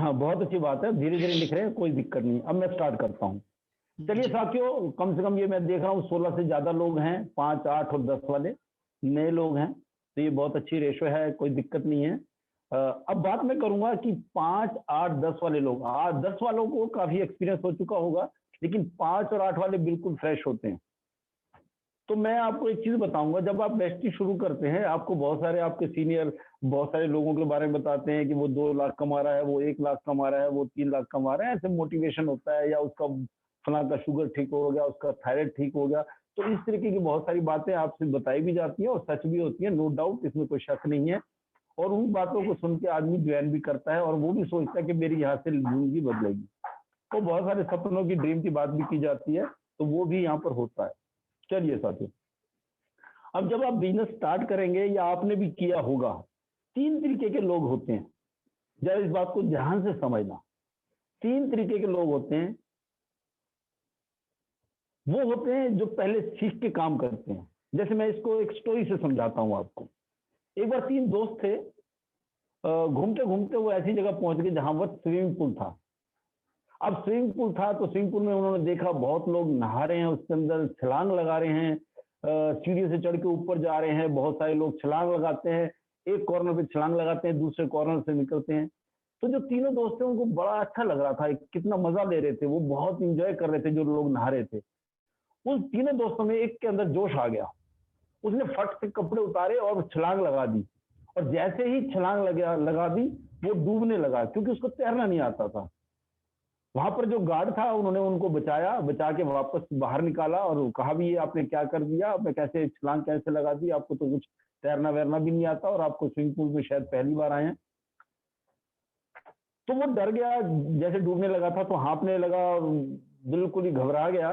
हाँ, बहुत अच्छी बात है, धीरे धीरे लिख रहे हैं, कोई दिक्कत नहीं। अब मैं स्टार्ट करता हूँ। चलिए जी। साथियों, कम से कम ये मैं देख रहा हूँ 16 से ज्यादा लोग हैं, 5, 8 और 10 वाले नए लोग हैं, तो ये बहुत अच्छी रेशो है, कोई दिक्कत नहीं है। अब बात मैं करूंगा कि 5, 8, 10 वाले लोग, 10 वालों को काफी एक्सपीरियंस हो चुका होगा, लेकिन 5 और 8 वाले बिल्कुल फ्रेश होते हैं। तो मैं आपको एक चीज बताऊंगा, जब आप वेस्टी शुरू करते हैं, आपको बहुत सारे आपके सीनियर बहुत सारे लोगों के बारे में बताते हैं कि वो 2 लाख कमा रहा है, वो 1 लाख कमा रहा है, वो 3 लाख कमा रहा है, ऐसे मोटिवेशन होता है, या उसका फलां का शुगर ठीक हो गया, उसका थायराइड ठीक हो गया। तो इस तरीके की बहुत सारी बातें आपसे बताई भी जाती है और सच भी होती है, नो डाउट, इसमें कोई शक नहीं है। और उन बातों को सुन के आदमी ज्वाइन भी करता है और वो भी सोचता है कि मेरी यहाँ से जिंदगी बदलेगी। तो बहुत सारे सपनों की, ड्रीम की बात भी की जाती है, तो वो भी यहाँ पर होता है। चलिए साथियों, अब जब आप बिजनेस स्टार्ट करेंगे या आपने भी किया होगा, 3 तरीके के लोग होते हैं। जरा इस बात को ध्यान से समझना। 3 तरीके के लोग होते हैं। वो होते हैं जो पहले सीख के काम करते हैं। जैसे मैं इसको एक स्टोरी से समझाता हूँ आपको। एक बार 3 दोस्त थे, घूमते घूमते वो ऐसी जगह पहुंच गए जहां पर स्विमिंग पूल था। अब स्विमिंग पूल था तो स्विमिंग पूल में उन्होंने देखा बहुत लोग नहा रहे हैं, उसके अंदर छलांग लगा रहे हैं, सीढ़ी से चढ़ के ऊपर जा रहे हैं, बहुत सारे लोग छलांग लगाते हैं, एक कॉर्नर पे छलांग लगाते हैं, दूसरे कॉर्नर से निकलते हैं। तो जो तीनों दोस्त थे उनको बड़ा अच्छा लग रहा था, कितना मजा ले रहे थे, वो बहुत इंजॉय कर रहे थे जो लोग नहा रहे थे। उन तीनों दोस्तों में एक के अंदर जोश आ गया, उसने फट से कपड़े उतारे और छलांग लगा दी। और जैसे ही छलांग लगा दी, वो डूबने लगा क्योंकि उसको तैरना नहीं आता था। वहां पर जो गार्ड था उन्होंने उनको बचाया, बचा के वापस बाहर निकाला और कहा भी ये आपने क्या कर दिया, आपने कैसे छलांग कैसे लगा दी, आपको तो कुछ तैरना वैरना भी नहीं आता और आपको स्विमिंग पूल में शायद पहली बार आए हैं। तो वो डर गया, जैसे डूबने लगा था तो हाँफने लगा, बिल्कुल ही घबरा गया।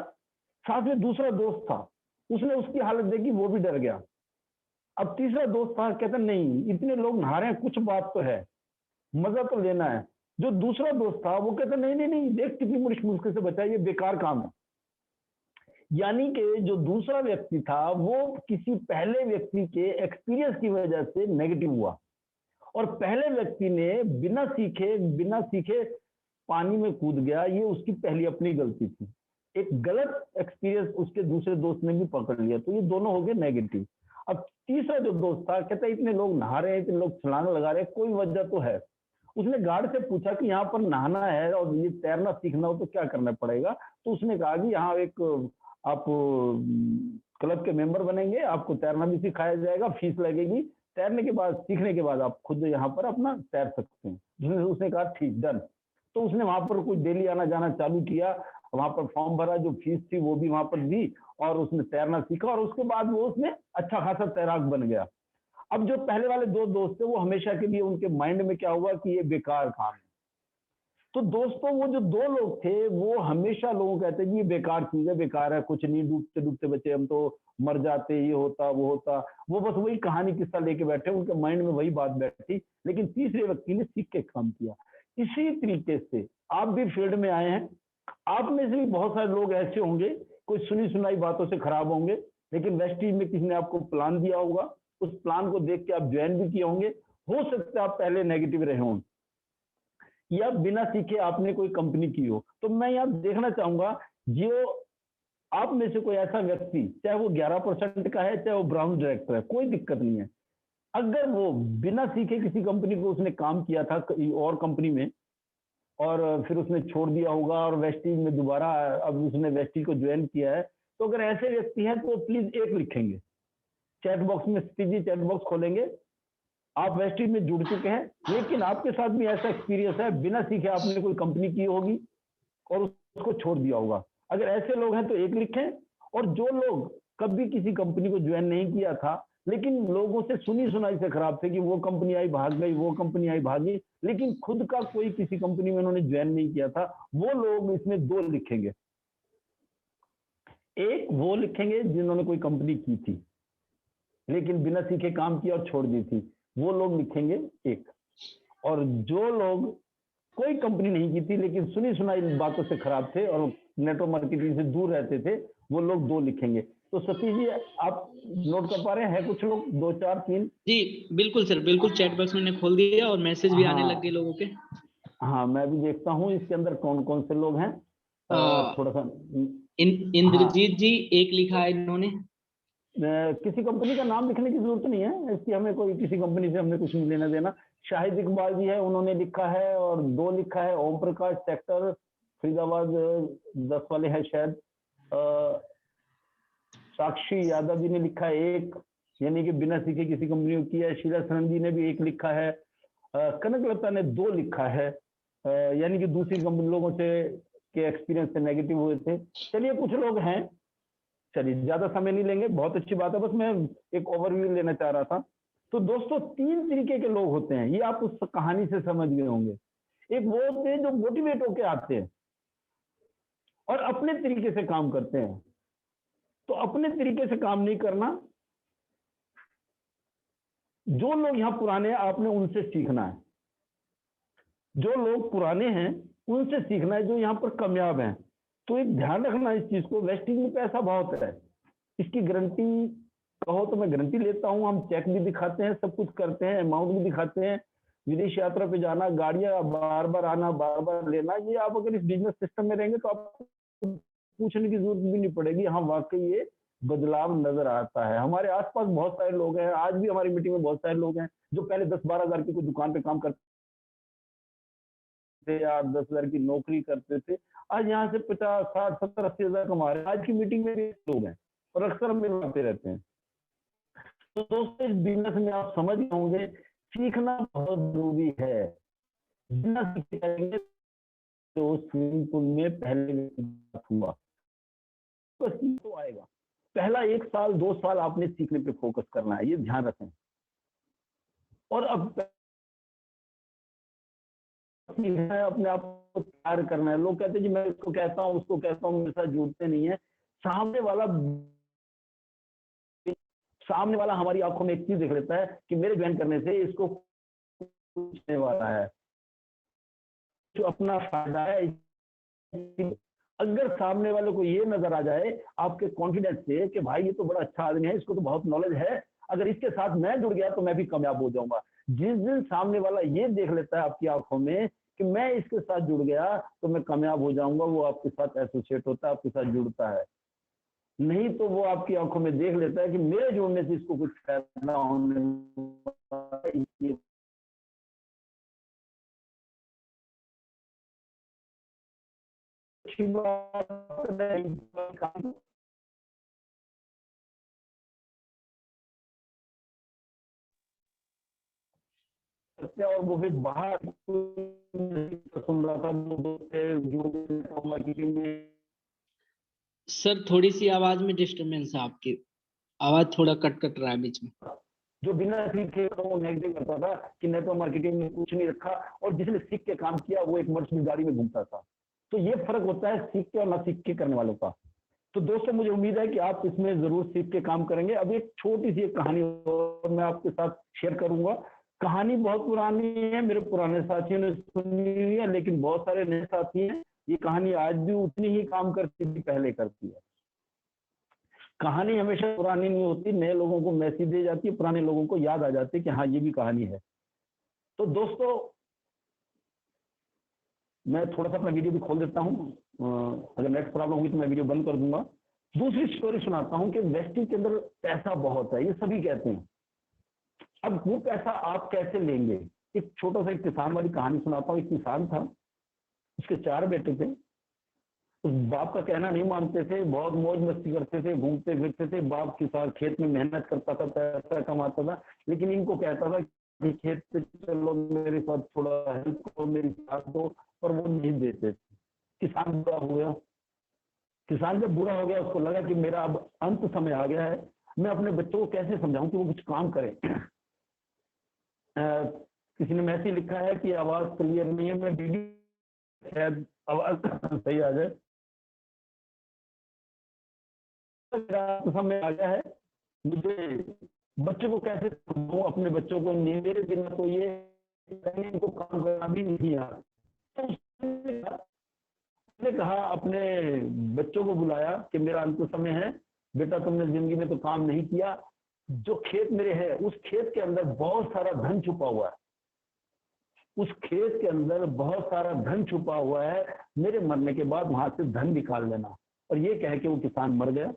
साथ में दूसरा दोस्त था, उसने उसकी हालत देखी, वो भी डर गया। अब तीसरा दोस्त था, कहता नहीं इतने लोग नहा रहे हैं, कुछ बात तो है, मजा तो लेना है। जो दूसरा दोस्त था वो कहता नहीं नहीं नहीं, देख कितनी मुश्किल से बचा, ये बेकार काम है। यानी कि जो दूसरा व्यक्ति था वो किसी पहले व्यक्ति के एक्सपीरियंस की वजह से नेगेटिव हुआ, और पहले व्यक्ति ने बिना सीखे पानी में कूद गया, ये उसकी पहली अपनी गलती थी। एक गलत एक्सपीरियंस उसके दूसरे दोस्त ने भी पकड़ लिया, तो ये दोनों हो गए नेगेटिव। अब तीसरा जो दोस्त था कहता इतने लोग नहा रहे हैं, इतने लोग छलांग लगा रहे हैं, कोई वजह तो है। उसने गार्ड से पूछा कि यहाँ पर नहाना है और ये तैरना सीखना हो तो क्या करना पड़ेगा। तो उसने कहा कि यहाँ एक आप क्लब के मेंबर बनेंगे, आपको तैरना भी सिखाया जाएगा, फीस लगेगी, तैरने के बाद, सीखने के बाद आप खुद यहाँ पर अपना तैर सकते हैं। उसने कहा ठीक, डन। तो उसने वहां पर कुछ डेली आना जाना चालू किया, वहां पर फॉर्म भरा, जो फीस थी वो भी वहां पर दी, और उसने तैरना सीखा और उसके बाद वो उसमें अच्छा खासा तैराक बन गया। अब जो पहले वाले 2 दोस्त थे वो हमेशा के लिए उनके माइंड में क्या हुआ कि ये बेकार काम है। तो दोस्तों वो जो 2 लोग थे वो हमेशा लोगों को कहते कि ये बेकार चीज है, बेकार है, कुछ नहीं, डूबते डूबते बचे हम तो, मर जाते, ये होता वो होता। वो बस वही कहानी किस्सा लेके बैठे, उनके माइंड में वही बात बैठी। लेकिन तीसरे व्यक्ति ने सीख के काम किया। इसी तरीके से आप भी फील्ड में आए हैं, आप में से भी बहुत सारे लोग ऐसे होंगे, कोई सुनी सुनाई बातों से खराब होंगे, लेकिन वेस्टीज में किसी ने आपको प्लान दिया होगा, उस प्लान को देख के आप ज्वाइन भी किए होंगे। हो सकता है आप पहले नेगेटिव रहे हों या बिना सीखे आपने कोई कंपनी की हो। तो मैं यहाँ देखना चाहूंगा, जो आप में से कोई ऐसा व्यक्ति, चाहे वो 11% का है, चाहे वो ब्राउन डायरेक्टर है, कोई दिक्कत नहीं है, अगर वो बिना सीखे किसी कंपनी को उसने काम किया था और कंपनी में, और फिर उसने छोड़ दिया होगा और वेस्टीज में दोबारा अब उसने वेस्टीज को ज्वाइन किया है, तो अगर ऐसे व्यक्ति हैं तो प्लीज एक लिखेंगे चैट बॉक्स में, चैट बॉक्स खोलेंगे, आप वेस्टीज में जुड़ चुके हैं, लेकिन आपके साथ भी ऐसा एक्सपीरियंस है, बिना सीखे आपने कोई कंपनी की होगी और उसको छोड़ दिया होगा। अगर ऐसे लोग हैं तो एक लिखें। और जो लोग कभी किसी कंपनी को ज्वाइन नहीं किया था, लेकिन लोगों से सुनी सुनाई से खराब थे कि वो कंपनी आई भाग गई, वो कंपनी आई भागी, लेकिन खुद का कोई किसी कंपनी में उन्होंने ज्वाइन नहीं किया था, वो लोग इसमें 2 लिखेंगे। एक वो लिखेंगे जिन्होंने कोई कंपनी की थी लेकिन बिना सीखे काम किया और छोड़ दी थी, वो लोग लिखेंगे 1। और जो लोग कोई कंपनी नहीं की थी लेकिन सुनी सुनाई बातों से खराब थे और नेटवर्क मार्केटिंग से दूर रहते थे, वो लोग 2 लिखेंगे। तो सतीश जी, आप नोट कर पा रहे हैं कुछ लोग? 2, 4, 3? जी बिल्कुल सर, बिल्कुल, चैट बॉक्स मैंने खोल दिया और मैसेज भी आने लग गए हाँ लोगों के। हाँ, मैं भी देखता हूँ इसके अंदर कौन कौन से लोग हैं। थोड़ा सा हाँ, इंद्रजीत जी एक लिखा है इन्होंने। किसी कंपनी का नाम लिखने की जरूरत नहीं है, इसकी हमें कोई किसी कंपनी से हमने कुछ नहीं लेना देना। शाहिद इकबाल जी है, उन्होंने लिखा है, और 2 लिखा है ओम प्रकाश सेक्टर फरीदाबाद 10 वाले हैं शायद। साक्षी यादव जी ने लिखा है 1, यानी कि बिना सीखे किसी कंपनी को किया है। शीला सरन जी ने भी 1 लिखा है। कनकलता ने 2 लिखा है, यानी कि दूसरी कंपनी लोगों से के एक्सपीरियंस से नेगेटिव हुए थे। चलिए कुछ लोग हैं, चलिए ज्यादा समय नहीं लेंगे, बहुत अच्छी बात है, बस मैं एक ओवरव्यू लेना चाह रहा था। तो दोस्तों 3 तरीके के लोग होते हैं, ये आप उस कहानी से समझ गए होंगे। एक वो होते हैं जो मोटिवेट होके आते हैं और अपने तरीके से काम करते हैं। तो अपने तरीके से काम नहीं करना, जो लोग यहाँ पुराने हैं आपने उनसे सीखना है। जो लोग पुराने हैं उनसे सीखना है, जो यहाँ पर कामयाब हैं। तो एक ध्यान रखना इस चीज को, वेस्टिंग में पैसा बहुत है, इसकी गारंटी कहो तो मैं गारंटी लेता हूँ। हम चेक भी दिखाते हैं, सब कुछ करते हैं, अमाउंट भी दिखाते हैं। विदेश यात्रा पे जाना, गाड़ियां बार बार आना, बार बार लेना, ये आप अगर इस बिजनेस सिस्टम में रहेंगे तो आपको पूछने की जरूरत भी नहीं पड़ेगी। हाँ वाकई ये बदलाव नजर आता है। हमारे आसपास बहुत सारे लोग हैं, आज भी हमारी मीटिंग में बहुत सारे लोग हैं जो पहले 10-12 हजार की कोई दुकान पे काम करते थे या 10,000 की नौकरी करते थे, आज यहाँ से 50, 60, 70, 80 हजार कमा रहे हैं। आज की मीटिंग में भी लोग हैं और अक्सर हम मिलते रहते हैं। तो दोस्तों इस बिजनेस में आप समझ गए होंगे, सीखना बहुत जरूरी है। बिना सीखे करेंगे तो स्विमिंग पूल में पहले हुआ तो सीख तो आएगा। पहला 1 साल 2 साल आपने सीखने पे फोकस करना है, ये ध्यान रखें। और अब अपने आप को तैयार करना है। लोग कहते हैं जी मैं इसको कहता हूँ उसको कहता हूँ, मेरे साथ जुड़ते नहीं है। सामने वाला सामने वाला हमारी आंखों में एक चीज देख लेता है कि मेरे ज्वाइन करने से इसको पूछने वाला है, जो अपना फायदा है। अगर सामने वाले को ये नजर आ जाए आपके कॉन्फिडेंस से कि भाई ये तो बड़ा अच्छा आदमी है, इसको तो बहुत नॉलेज है, अगर इसके साथ मैं जुड़ गया तो मैं भी कामयाब हो जाऊंगा। जिस दिन सामने वाला ये देख लेता है आपकी आंखों में कि मैं इसके साथ जुड़ गया तो मैं कामयाब हो जाऊंगा, वो आपके साथ एसोसिएट होता है, आपके साथ जुड़ता है। नहीं तो वो आपकी आंखों में देख लेता है कि मेरे जुड़ने से इसको कुछ फायदा होने वाला अच्छी बात है। और वो फिर बाहर सुन रहा था, वो दोस्त थे जो मार्केटिंग में। सर थोड़ी सी आवाज में डिस्टरबेंस है आपकी, आवाज थोड़ा कट कट रहा है बीच में। जो बिना सीखे तो वो नेगेटिव करता था कि नेटवर्क मार्केटिंग में कुछ नहीं रखा, और जिसने सीख के काम किया वो एक मर्सिडीज गाड़ी में घूमता था। तो ये फर्क होता है सीख के और ना सीख के करने वालों का। तो दोस्तों मुझे उम्मीद है कि आप इसमें जरूर सीख के काम करेंगे। अब एक छोटी सी एक कहानी और मैं आपके साथ शेयर करूंगा। कहानी बहुत पुरानी है, मेरे पुराने साथियों ने सुनी हुई है, लेकिन बहुत सारे नए साथी हैं, ये कहानी आज भी उतनी ही काम करती थी पहले करती है। कहानी हमेशा पुरानी नहीं होती, नए लोगों को मैसेज दी जाती है, पुराने लोगों को याद आ जाती है कि हाँ ये भी कहानी है। तो दोस्तों मैं थोड़ा सा अपना वीडियो भी खोल देता हूँ, अगर नेट प्रॉब्लम हुई तो मैं वीडियो बंद कर दूंगा। दूसरी स्टोरी सुनाता हूँ कि वेस्टिंग के अंदर पैसा बहुत है, ये सभी कहते हैं। अब वो पैसा आप कैसे लेंगे, एक छोटा सा एक किसान वाली कहानी सुनाता हूँ। एक किसान था, उसके 4 बेटे थे। उस बाप का कहना नहीं मानते थे, बहुत मौज मस्ती करते थे, घूमते फिरते थे। बाप किसान खेत में मेहनत करता था, पैसा कमाता था, लेकिन इनको कहता था कि खेत पे चलो मेरे साथ थोड़ा हेल्प करो, मेरी साथ दो, पर वो नहीं देते थे। किसान बुरा हो गया। किसान जब बुरा हो गया, उसको लगा कि मेरा अब अंत समय आ गया है, मैं अपने बच्चों को कैसे समझाऊं कि वो कुछ काम करें। किसी ने मैसेज लिखा है कि आवाज क्लियर नहीं है, मैं वीडियो शायद आवाज सही आ जाए। समय आ गया है, मुझे बच्चों को कैसे समझाऊं, अपने बच्चों को नहीं, मेरे बिना तो ये इनको काम करना भी नहीं आता। तो उसने कहा, अपने बच्चों को बुलाया कि मेरा अंत समय है, बेटा तुमने जिंदगी में तो काम नहीं किया, जो खेत मेरे है उस खेत के अंदर बहुत सारा धन छुपा हुआ है, उस खेत के अंदर बहुत सारा धन छुपा हुआ है, मेरे मरने के बाद वहां से धन निकाल लेना। और ये कह के वो किसान मर गया।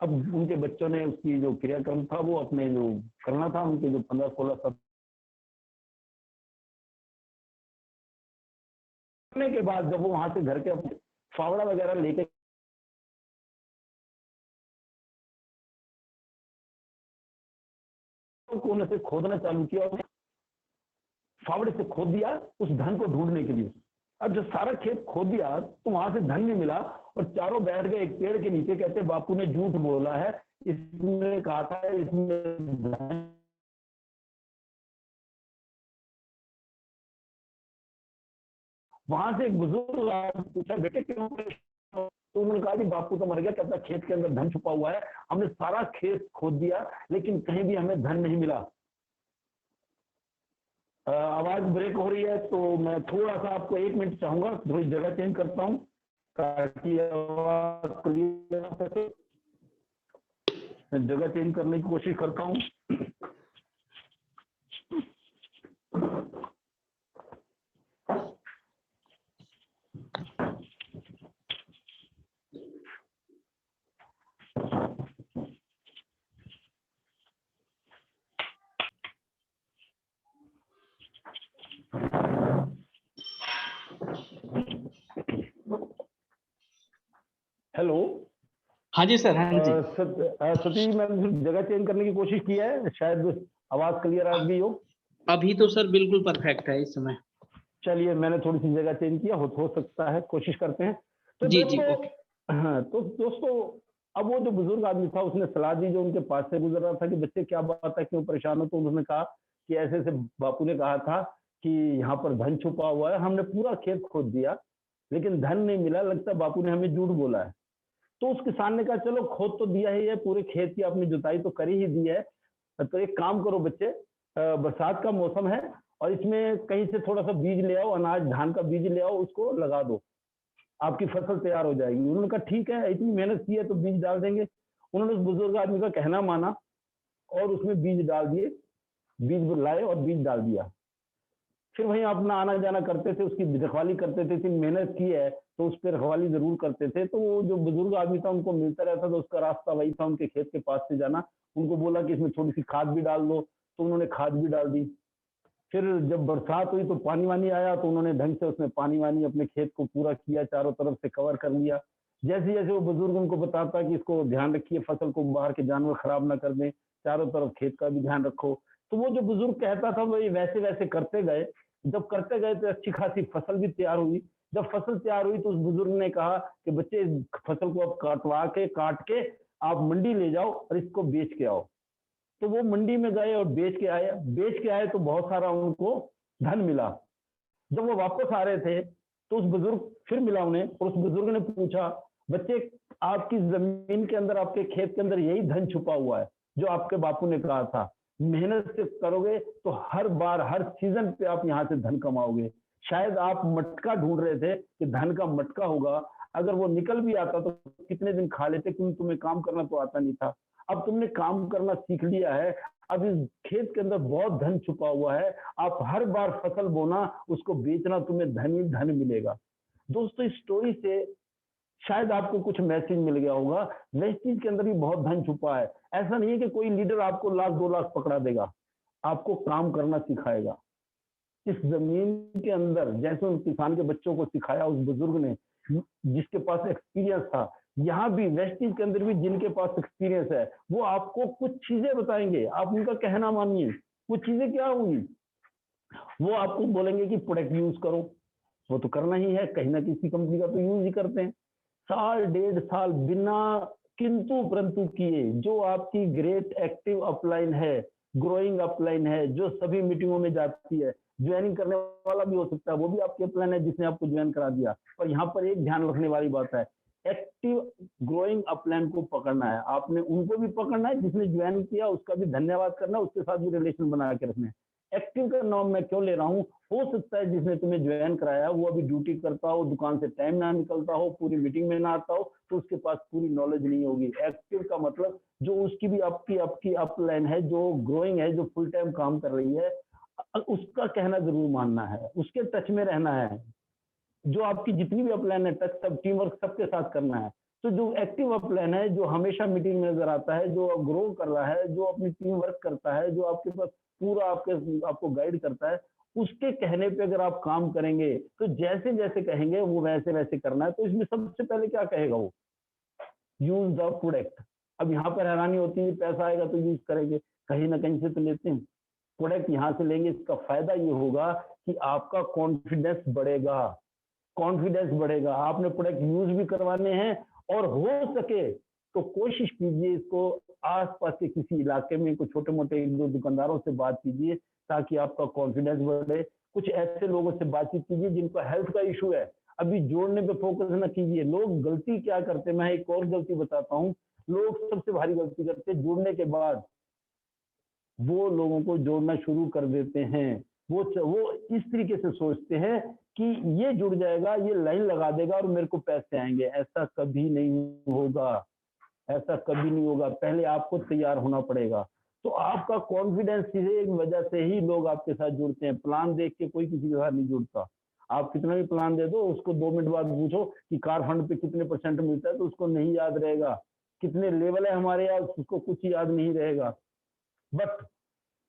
अब उनके बच्चों ने उसकी जो क्रियाक्रम था वो अपने जो करना था, उनके जो 15-16 करने के बाद जब वो वहां से घर के अपने फावड़ा वगैरह लेके कोने से खोदना चालू किया और फावड़े से खोद दिया उस धन को ढूंढने के लिए। अब जब सारा खेत खोद दिया तो वहां से धन नहीं मिला और चारों बैठ गए एक पेड़ के नीचे, कहते बापू ने झूठ बोला है, इसने कहा था इसमें धन। वहां से एक बुजुर्ग आया, पूछा बेटे क्यों? तो उन्होंने कहा कि बापू तो मर गया, कहता खेत के अंदर धन छुपा हुआ है, हमने सारा खेत खोद दिया लेकिन कहीं भी हमें धन नहीं मिला। आवाज ब्रेक हो रही है तो मैं थोड़ा सा आपको 1 मिनट चाहूंगा, थोड़ी जगह चेंज करता हूँ ताकि आवाज क्लियर हो सके। मैं जगह चेंज करने की कोशिश करता हूँ। हेलो। हाँ जी सर, हाँ जी। सतीश, मैंने जगह चेंज करने की कोशिश की है, शायद आवाज क्लियर आ गई हो। अभी तो सर बिल्कुल परफेक्ट है इस समय। चलिए, मैंने थोड़ी सी जगह चेंज किया, हो सकता है, कोशिश करते हैं। तो जी जी, दोस्तों, ओके। हाँ तो दोस्तों, अब वो जो बुजुर्ग आदमी था उसने सलाह दी, जो उनके पास से गुजर रहा था कि बच्चे क्या बात है, क्यों परेशान हो? तो उन्होंने कहा कि ऐसे ऐसे बापू ने कहा था कि यहाँ पर धन छुपा हुआ है, हमने पूरा खेत खोद दिया लेकिन धन नहीं मिला, लगता है बापू ने हमें झूठ बोला है। तो उस किसान ने कहा चलो खोद तो दिया ही है, पूरे खेत की आपने जुताई तो करी ही दी है, तो एक काम करो बच्चे, बरसात का मौसम है और इसमें कहीं से थोड़ा सा बीज ले आओ, अनाज धान का बीज ले आओ, उसको लगा दो, आपकी फसल तैयार हो जाएगी। उन्होंने कहा ठीक है, इतनी मेहनत की है तो बीज डाल देंगे। उन्होंने उस बुजुर्ग आदमी का कहना माना और उसमें बीज डाल दिए, बीज लाए और बीज डाल दिया। फिर वहीं अपना आना जाना करते थे, उसकी रखवाली करते थे, इतनी मेहनत की है तो उस पर रखवाली जरूर करते थे। तो वो जो बुजुर्ग आदमी था उनको मिलता रहता था, उसका रास्ता वही था उनके खेत के पास से जाना। उनको बोला कि इसमें थोड़ी सी खाद भी डाल दो, तो उन्होंने खाद भी डाल दी। फिर जब बरसात हुई तो पानी वानी आया तो उन्होंने ढंग से उसमें पानी वानी अपने खेत को पूरा किया, चारों तरफ से कवर कर लिया। जैसे जैसे वो बुजुर्ग उनको बताता कि इसको ध्यान रखिए, फसल को बाहर के जानवर खराब ना कर दें, चारों तरफ खेत का भी ध्यान रखो। तो वो जो बुजुर्ग कहता था वही वैसे वैसे करते गए। जब करते गए तो अच्छी खासी फसल भी तैयार हुई। जब फसल तैयार हुई तो उस बुजुर्ग ने कहा कि बच्चे, इस फसल को अब काट के आप मंडी ले जाओ और इसको बेच के आओ। तो वो मंडी में गए और बेच के आए तो बहुत सारा उनको धन मिला। जब वो वापस आ रहे थे तो उस बुजुर्ग फिर मिला उन्हें और उस बुजुर्ग ने पूछा, बच्चे आपकी जमीन के अंदर, आपके खेत के अंदर यही धन छुपा हुआ है जो आपके बापू ने कहा था, मेहनत से करोगे तो हर बार हर सीजन पे आप यहाँ से धन कमाओगे। शायद आप मटका ढूंढ रहे थे कि धन का मटका होगा, अगर वो निकल भी आता तो कितने दिन खा लेते, क्योंकि तुम्हें काम करना तो आता नहीं था। अब तुमने काम करना सीख लिया है, अब इस खेत के अंदर बहुत धन छुपा हुआ है, आप हर बार फसल बोना, उसको बेचना, तुम्हें धन ही धन मिलेगा। दोस्तों, इस स्टोरी से शायद आपको कुछ मैसेज मिल गया होगा। वेस्टीज के अंदर भी बहुत धन छुपा है। ऐसा नहीं है कि कोई लीडर आपको 1 लाख 2 लाख पकड़ा देगा, आपको काम करना सिखाएगा। इस जमीन के अंदर जैसे उन किसान के बच्चों को सिखाया उस बुजुर्ग ने, जिसके पास एक्सपीरियंस था, यहाँ भी वेस्टीज के अंदर भी जिनके पास एक्सपीरियंस है वो आपको कुछ चीजें बताएंगे, आप उनका कहना मानिए। कुछ चीजें क्या होंगी, वो आपको बोलेंगे कि प्रोडक्ट यूज करो, वो तो करना ही है, कहीं ना किसी कंपनी का तो यूज ही करते हैं। साल 1.5 साल बिना किंतु परंतु किए, जो आपकी ग्रेट एक्टिव अपलाइन है, ग्रोइंग अपलाइन है, जो सभी मीटिंगों में जाती है, ज्वाइनिंग करने वाला भी हो सकता है, वो भी आपके अपलाइन है जिसने आपको ज्वाइन करा दिया। और यहाँ पर एक ध्यान रखने वाली बात है, एक्टिव ग्रोइंग अपलाइन को पकड़ना है, आपने उनको भी पकड़ना है, जिसने ज्वाइन किया उसका भी धन्यवाद करना है, उसके साथ भी रिलेशन बना के रखना है। एक्टिव का नाम मैं क्यों ले रहा हूँ, हो सकता है जिसने तुम्हें ज्वाइन कराया वो अभी ड्यूटी करता हो, दुकान से टाइम ना निकलता हो, पूरी मीटिंग में ना आता हो, तो उसके पास पूरी नॉलेज नहीं होगी। एक्टिव का मतलब जो उसकी भी आपकी अपलाइन है, जो ग्रोइंग है, जो फुल टाइम काम कर रही है, उसका कहना जरूर मानना है, उसके टच में रहना है। जो आपकी जितनी भी अपलाइन है, टच सब टीम वर्क सबके साथ करना है। तो जो एक्टिव अपलाइन है, जो हमेशा मीटिंग में नजर आता है, जो ग्रो कर रहा है, जो अपनी टीम वर्क करता है, जो आपके पास पूरा आपको गाइड करता है, उसके कहने पे अगर आप काम करेंगे, तो जैसे जैसे कहेंगे वो वैसे वैसे करना है। तो इसमें सबसे पहले क्या कहेगा वो, यूज द प्रोडक्ट। अब यहाँ पर हैरानी होती है, पैसा आएगा तो यूज करेंगे, कहीं ना कहीं से तो लेते हैं। प्रोडक्ट यहाँ से लेंगे, इसका फायदा ये होगा कि आपका कॉन्फिडेंस बढ़ेगा। कॉन्फिडेंस बढ़ेगा, आपने प्रोडक्ट यूज भी करवाने हैं, और हो सके तो कोशिश कीजिए इसको आसपास के किसी इलाके में कुछ छोटे मोटे एक दो दुकानदारों से बात कीजिए, ताकि आपका कॉन्फिडेंस बढ़े। कुछ ऐसे लोगों से बातचीत कीजिए जिनको हेल्थ का इशू है, अभी जोड़ने पे फोकस ना कीजिए। लोग गलती क्या करते हैं, मैं एक और गलती बताता हूँ। लोग सबसे भारी गलती करते हैं, जुड़ने के बाद वो लोगों को जोड़ना शुरू कर देते हैं। वो इस तरीके से सोचते हैं कि ये जुड़ जाएगा, ये लाइन लगा देगा और मेरे को पैसे आएंगे। ऐसा कभी नहीं होगा, ऐसा कभी नहीं होगा। पहले आपको तैयार होना पड़ेगा। तो आपका कॉन्फिडेंस की वजह से ही लोग आपके साथ जुड़ते हैं। प्लान देख के कोई किसी के साथ नहीं जुड़ता। आप कितना भी प्लान दे दो, उसको 2 मिनट बाद पूछो कि कार फंड पे कितने % मिलता है, तो उसको नहीं याद रहेगा। कितने लेवल है हमारे यहाँ, उसको कुछ याद नहीं रहेगा। बट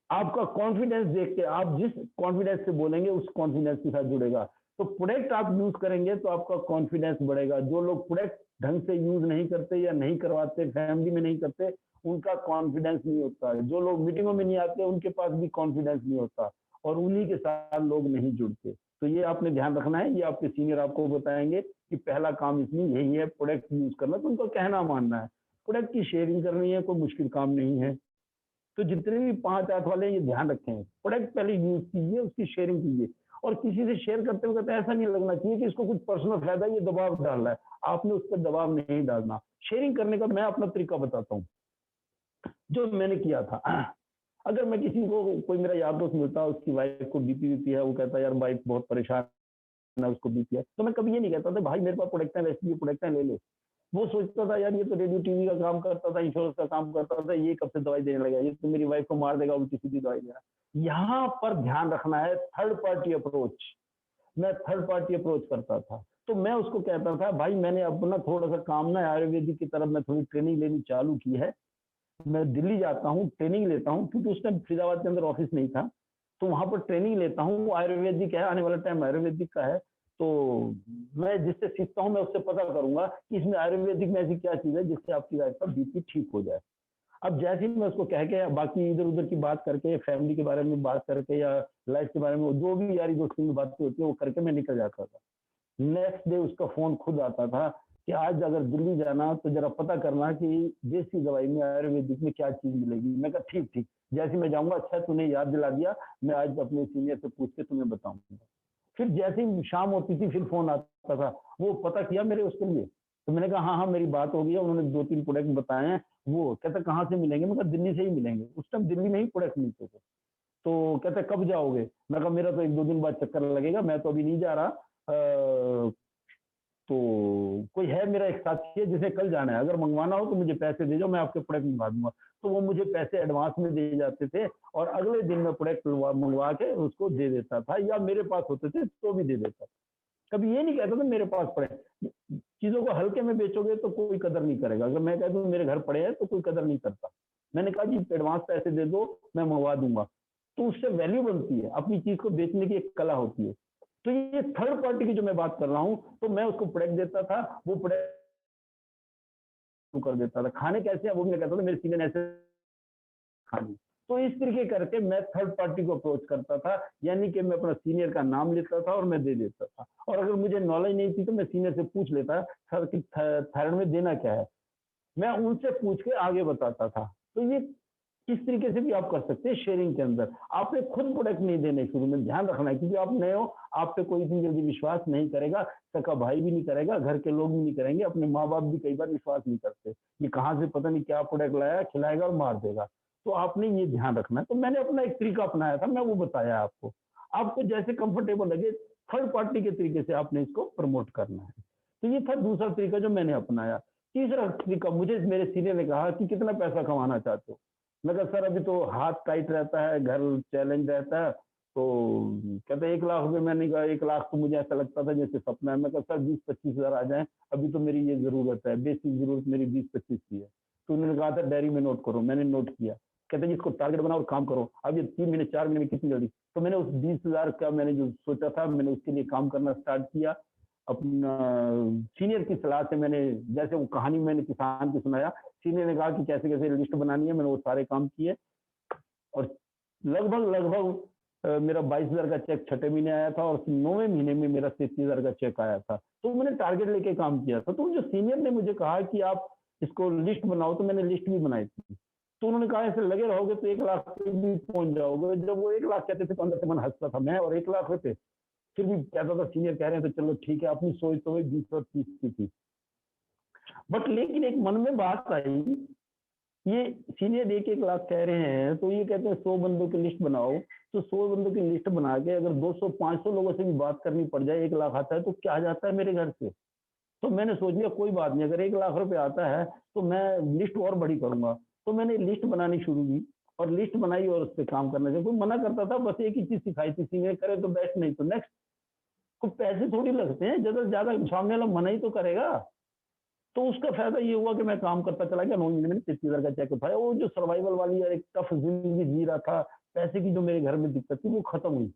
आपका कॉन्फिडेंस देख के, आप जिस कॉन्फिडेंस से बोलेंगे उस कॉन्फिडेंस के साथ जुड़ेगा। तो प्रोडक्ट आप यूज करेंगे तो आपका कॉन्फिडेंस बढ़ेगा। जो लोग प्रोडक्ट ढंग से यूज नहीं करते या नहीं करवाते, फैमिली में नहीं करते, उनका कॉन्फिडेंस नहीं होता। जो लोग मीटिंगों में नहीं आते, उनके पास भी कॉन्फिडेंस नहीं होता, और उन्हीं के साथ लोग नहीं जुड़ते। तो ये आपने ध्यान रखना है, ये आपके सीनियर आपको बताएंगे कि पहला काम इसमें यही है, प्रोडक्ट यूज करना। तो उनका कहना मानना है, प्रोडक्ट की शेयरिंग करनी है, कोई मुश्किल काम नहीं है। तो जितने भी 5-8 वाले ये ध्यान रखें, प्रोडक्ट पहले यूज कीजिए, उसकी शेयरिंग कीजिए। और किसी से शेयर करते वक्त ऐसा नहीं लगना चाहिए कि इसको कुछ पर्सनल फायदा, ये दबाव डाल रहा है। आपने उस पर दबाव नहीं डालना। शेयरिंग करने का मैं अपना तरीका बताता हूँ, जो मैंने किया था। अगर मैं किसी को, कोई मेरा यार दोस्त मिलता है, उसकी वाइफ को बीपी है, वो कहता है यार वाइफ बहुत परेशान है, उसको बीपी है, तो मैं कभी ये नहीं कहता था भाई मेरे पास प्रोडक्ट है, वैसे ये प्रोडक्ट है, ले ले। वो सोचता था यार ये तो रेडियो टीवी का काम करता था, इंश्योरेंस का काम करता था, ये कब से दवाई देने लगा, ये तो मेरी वाइफ को मार देगा, उल्टी सीधी दवाई देना। यहाँ पर ध्यान रखना है, थर्ड पार्टी अप्रोच। मैं थर्ड पार्टी अप्रोच करता था। तो मैं उसको कहता था भाई मैंने अपना थोड़ा सा काम ना आयुर्वेदिक की तरफ मैं थोड़ी ट्रेनिंग लेनी चालू की है। मैं दिल्ली जाता हूँ, ट्रेनिंग लेता हूँ, क्योंकि उस टाइम फरीदाबाद के अंदर ऑफिस नहीं था। तो वहां पर ट्रेनिंग लेता हूँ, आयुर्वेदिक है, आने वाला टाइम आयुर्वेदिक का है। तो मैं जिससे सीखता हूँ, मैं उससे पता करूंगा कि इसमें आयुर्वेदिक में ऐसी क्या चीज है जिससे आपकी लाइफ का बीपी ठीक हो जाए। अब जैसे ही मैं उसको कह के, बाकी इधर उधर की बात करके, फैमिली के बारे में बात करके, या लाइफ के बारे में जो भी यारी दोस्ती में बातें होती है वो करके मैं निकल जाता था। नेक्स्ट डे उसका फोन खुद आता था कि आज अगर दिल्ली जाना तो जरा पता करना कि देसी दवाई में, आयुर्वेदिक में क्या चीज मिलेगी। मैं कहा ठीक ठीक, जैसे मैं जाऊंगा, अच्छा तूने याद दिला दिया, मैं आज अपने सीनियर से पूछ के तुम्हें बताऊंगा। फिर जैसे ही शाम होती थी, फिर फोन आता था, वो पता किया मेरे उसके लिए। तो मैंने कहा हाँ हाँ मेरी बात हो गई है, उन्होंने 2-3 प्रोडक्ट बताए हैं। वो कहता कहाँ से मिलेंगे, मैं कहा दिल्ली से ही मिलेंगे। उस टाइम दिल्ली में ही प्रोडक्ट मिलते थे। तो कहते कब जाओगे, मैं कहा मेरा तो 1-2 दिन बाद चक्कर लगेगा, मैं तो अभी नहीं जा रहा। तो कोई है मेरा एक साथी है जिसे कल जाना है, अगर मंगवाना हो तो मुझे पैसे दे जाओ, मैं आपके प्रोडक्ट मंगवा दूंगा। तो वो मुझे पैसे एडवांस में दे जाते थे, और अगले दिन मैं प्रोडक्ट मंगवा के उसको दे देता था, या मेरे पास होते थे तो भी दे देता था। कभी ये नहीं कहता था मेरे पास पड़े। चीजों को हल्के में बेचोगे तो कोई कदर नहीं करेगा। अगर मैं कहता हूँ मेरे घर पड़े हैं तो कोई कदर नहीं करता। मैंने कहा जी एडवांस पैसे दे दो, मैं मंगवा दूंगा। तो उससे वैल्यू बनती है, अपनी चीज को बेचने की एक कला होती है। तो ये थर्ड पार्टी की जो मैं बात कर रहा हूँ, तो मैं उसको प्रोडक्ट देता था, वो प्रोडक्ट कर देता था। खाने कैसे है वो भी मैं कहता था मेरे सीनियर ऐसे खाने। तो इस तरीके करके मैं थर्ड पार्टी को अप्रोच करता था, यानी कि मैं अपना सीनियर का नाम लेता था और मैं दे देता था। और अगर मुझे नॉलेज नहीं थी तो मैं सीनियर से पूछ लेता सर कि थायराइड में देना क्या है, मैं उनसे पूछ के आगे बताता था। तो ये इस तरीके से भी आप कर सकते हैं शेयरिंग के अंदर। आपने खुद प्रोडक्ट नहीं देने शुरू में, ध्यान रखना है, क्योंकि आप नए हो, आप पे कोई इतनी जल्दी विश्वास नहीं करेगा। सका भाई भी नहीं करेगा, घर के लोग भी नहीं करेंगे, अपने माँ बाप भी कई बार विश्वास नहीं करते। ये कहाँ से पता नहीं क्या प्रोडक्ट लाया, खिलाएगा और मार देगा। तो आपने ये ध्यान रखना है। तो मैंने अपना एक तरीका अपनाया था, मैं वो बताया आपको। आपको जैसे कंफर्टेबल लगे, थर्ड पार्टी के तरीके से आपने इसको प्रमोट करना है। तो ये था दूसरा तरीका जो मैंने अपनाया। तीसरा तरीका, मुझे मेरे सीनियर ने कहा कि कितना पैसा कमाना चाहते हो। मैं कहा सर अभी तो हाथ टाइट रहता है, घर चैलेंज रहता है, तो कहते 1 लाख रुपए। मैंने कहा 1 लाख तो मुझे ऐसा लगता था जैसे सपना है। मैं कहा सर 20-25 हज़ार आ जाए, अभी तो मेरी ये ज़रूरत है, बेसिक ज़रूरत मेरी 20-25 की है। तो उन्होंने कहा था डायरी में नोट करो, मैंने नोट किया। कहते जी इसको टारगेट बनाओ और काम करो। अब ये 3 महीने 4 महीने में कितनी जल्दी। तो मैंने उस 20,000 का मैंने जो सोचा था मैंने उसके लिए काम करना स्टार्ट किया। अपना सीनियर की सलाह से मैंने जैसे वो कहानी मैंने किसान की सुनाया, सीनियर ने कहा कि कैसे-कैसे लिस्ट बनानी है, मैंने वो सारे काम किए और लगभग मेरा 22,000 का चेक छठे महीने आया था और 9वें महीने में मेरा 33,000 का चेक आया था। तो मैंने टारगेट लेके काम किया था। तो जो सीनियर ने मुझे कहा कि आप इसको लिस्ट बनाओ, तो मैंने लिस्ट भी बनाई थी। तो उन्होंने कहा ऐसे लगे रहोगे तो 1 लाख पे भी पहुँच जाओगे। जब वो 1 लाख कहते थे तो अंदर से मन हँसता था। मैं और 1 लाख रुपए, फिर भी कहता था सीनियर कह रहे हैं तो चलो ठीक है, अपनी सोच तो वही 20 और 30 की थी। बट लेकिन एक मन में बात आई, ये सीनियर 1-1 लाख कह रहे हैं, तो ये कहते हैं 100 बंदों की लिस्ट बनाओ, तो 100 बंदों की लिस्ट बना के अगर 200-500 लोगों से भी बात करनी पड़ जाए, 1 लाख आता है तो क्या जाता है मेरे घर से? तो मैंने सोच लिया कोई बात नहीं, अगर 1 लाख रुपए आता है, तो मैं लिस्ट और बड़ी करूँगा। तो मैंने लिस्ट बनानी शुरू की और लिस्ट बनाई और उसपे काम करना चाहिए। कोई मना करता था, बस एक ही चीज़ सिखाई थी, सीनियर करे तो बेस्ट, नहीं तो नेक्स्ट। तो पैसे थोड़ी लगते हैं, ज़्यादा से ज़्यादा सामने वाला मना ही तो करेगा। तो उसका फ़ायदा ये हुआ कि मैं काम करता चला गया, 9 महीने में 33,000 का चेक उठाया। वो जो सर्वाइवल वाली यार एक टफ ज़िंदगी जी रहा था, पैसे की जो मेरे घर में दिक्कत थी, वो खत्म हुई।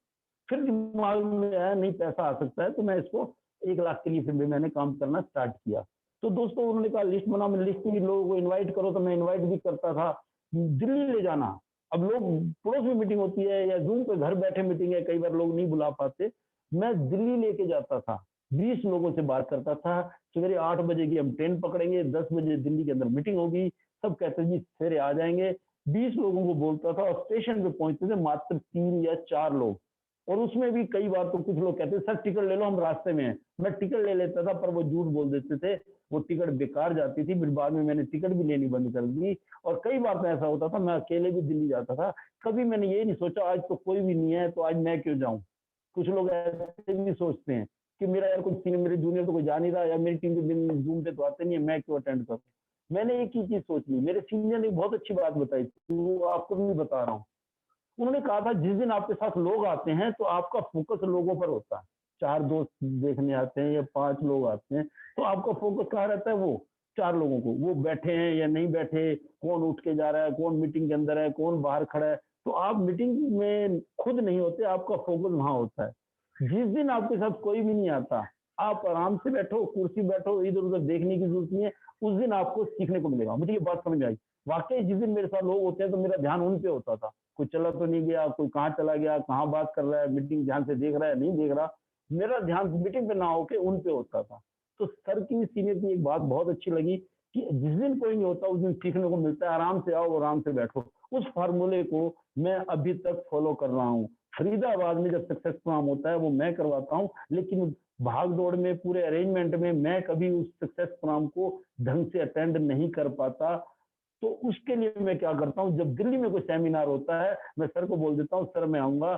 फिर दिमाग में आया नहीं पैसा आ सकता है, तो मैं इसको 1 लाख के लिए फिर भी मैंने काम करना स्टार्ट किया। तो दोस्तों उन्होंने कहा लिस्ट बनाओ, मैं लिस्ट में लोगों को इनवाइट करो, तो मैं इनवाइट भी करता था। दिल्ली ले जाना, अब लोग पड़ोस में मीटिंग होती है या ज़ूम पे घर बैठे मीटिंग है, कई बार लोग नहीं बुला पाते, मैं दिल्ली लेके जाता था। 20 लोगों से बात करता था, सवेरे 8 बजे की हम ट्रेन पकड़ेंगे, 10 बजे दिल्ली के अंदर मीटिंग होगी, सब कहते जी सवेरे आ जाएँगे। 20 लोगों को बोलता था और स्टेशन पे पहुँचते थे मात्र 3 या 4 लोग। और उसमें भी कई बार तो कुछ लोग कहते सर टिकट ले लो हम रास्ते में हैं। मैं टिकट ले लेता था पर वो झूठ बोल देते थे, वो टिकट बेकार जाती थी, फिर बाद में मैंने टिकट भी लेनी बंद कर दी। और कई बार तो ऐसा होता था मैं अकेले भी दिल्ली जाता था। कभी मैंने ये नहीं सोचा आज तो कोई भी नहीं है तो आज मैं क्यों जाऊँ? कुछ लोग ऐसे भी सोचते हैं कि मेरा यार कोई सीनियर मेरे जूनियर तो कोई जा नहीं रहा या मेरी टीम के दिन ज़ूम पे तो आते नहीं है, मैं क्यों अटेंड करूँ? मैंने एक ही चीज़ सोच ली, मेरे सीनियर ने बहुत अच्छी बात बताई थी, वो आपको भी बता रहा हूँ। उन्होंने कहा था जिस दिन आपके साथ लोग आते हैं तो आपका फोकस लोगों पर होता है। 4 दोस्त देखने आते हैं या 5 लोग आते हैं, तो आपका फोकस कहाँ रहता है वो 4 लोगों को। वो बैठे हैं या नहीं बैठे, कौन उठ के जा रहा है, कौन मीटिंग के अंदर है, कौन बाहर खड़ा है। तो आप मीटिंग में खुद नहीं होते, आपका फोकस वहाँ होता है। जिस दिन आपके साथ कोई भी नहीं आता, आप आराम से बैठो, कुर्सी बैठो, इधर-उधर देखने की ज़रूरत नहीं है, उस दिन आपको सीखने को मिलेगा। मुझे ये बात समझ में आई। वाक़ई जिस दिन मेरे साथ लोग होते हैं तो मेरा ध्यान उन पे होता था। कोई चला तो नहीं गया, कोई कहाँ चला गया, कहाँ बात कर रहा है, मीटिंग ध्यान से देख रहा है, नहीं देख रहा। मेरा ध्यान मीटिंग पे ना होके उन पे होता था। तो सर की सीनियर की एक बात बहुत अच्छी लगी कि जिस दिन कोई नहीं होता उस दिन सीखने को मिलता है, आराम से आओ, आराम से बैठो। उस फ़ॉर्मूले को मैं अभी तक फ़ॉलो कर रहा हूँ। फरीदाबाद में जब सक्सेस प्रोग्राम होता है वो मैं करवाता हूँ, लेकिन भाग-दौड़ में पूरे अरेंजमेंट में मैं कभी उस सक्सेस प्रोग्राम को ढंग से अटेंड नहीं कर पाता। तो उसके लिए मैं क्या करता हूँ, जब दिल्ली में कोई सेमिनार होता है, मैं सर को बोल देता हूँ, सर मैं आऊँगा।